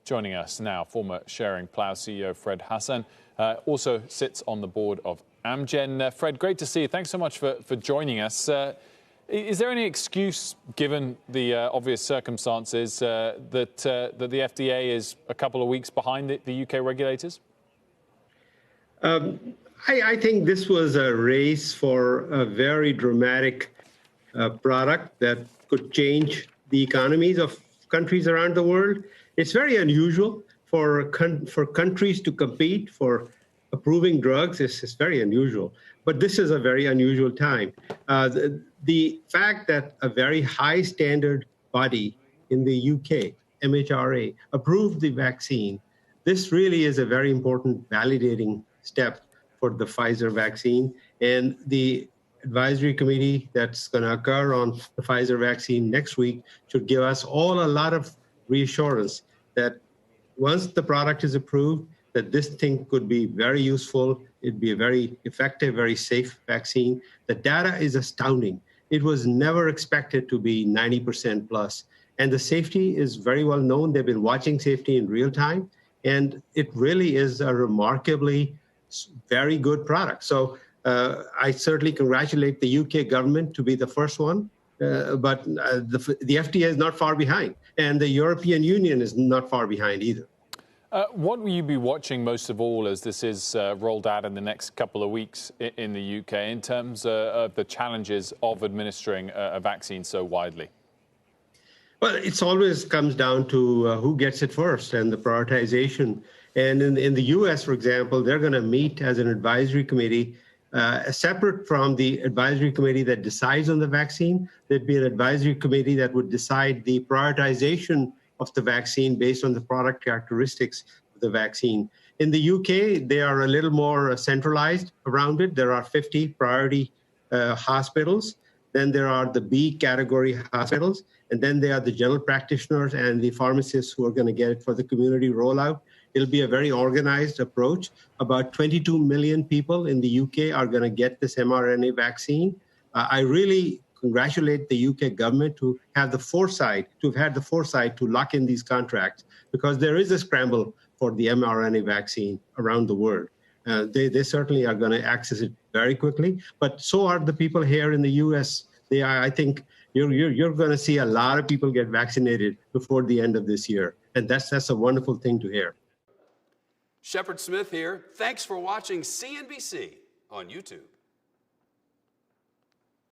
Joining us now, former Sharing Plough CEO Fred Hassan, also sits on the board of Amgen. Fred, great to see you. Thanks so much for joining us. Is there any excuse, given the obvious circumstances, that the FDA is a couple of weeks behind the UK regulators? I think this was a race for a very dramatic product that could change the economies of countries around the world. It's very unusual for countries to compete for approving drugs. It's very unusual. But this is a very unusual time. The fact that a very high standard body in the UK, MHRA, approved the vaccine, this really is a very important validating step for the Pfizer vaccine. And the advisory committee that's going to occur on the Pfizer vaccine next week should give us all a lot of reassurance that once the product is approved, that this thing could be very useful. It'd be a very effective, very safe vaccine. The data is astounding. It was never expected to be 90% plus. And the safety is very well known. They've been watching safety in real time. And it really is a remarkably very good product. So I certainly congratulate the UK government to be the first one. But the FDA is not far behind. And the European Union is not far behind either. What will you be watching most of all as this is rolled out in the next couple of weeks in the UK in terms of the challenges of administering a vaccine so widely? Well, it always comes down to who gets it first and the prioritization. And in the US, for example, they're going to meet as an advisory committee separate from the advisory committee that decides on the vaccine. There'd be an advisory committee that would decide the prioritization of the vaccine based on the product characteristics of the vaccine. In the UK, they are a little more centralized around it. There are 50 priority hospitals. Then there are the B category hospitals. And then there are the general practitioners and the pharmacists who are going to get it for the community rollout. It'll be a very organized approach. About 22 million people in the UK are going to get this mRNA vaccine. I really congratulate the UK government to have the foresight, to lock in these contracts, because there is a scramble for the mRNA vaccine around the world. They certainly are going to access it very quickly, but so are the people here in the US. I think you're going to see a lot of people get vaccinated before the end of this year, and that's a wonderful thing to hear. Shepard Smith here. Thanks for watching CNBC on YouTube.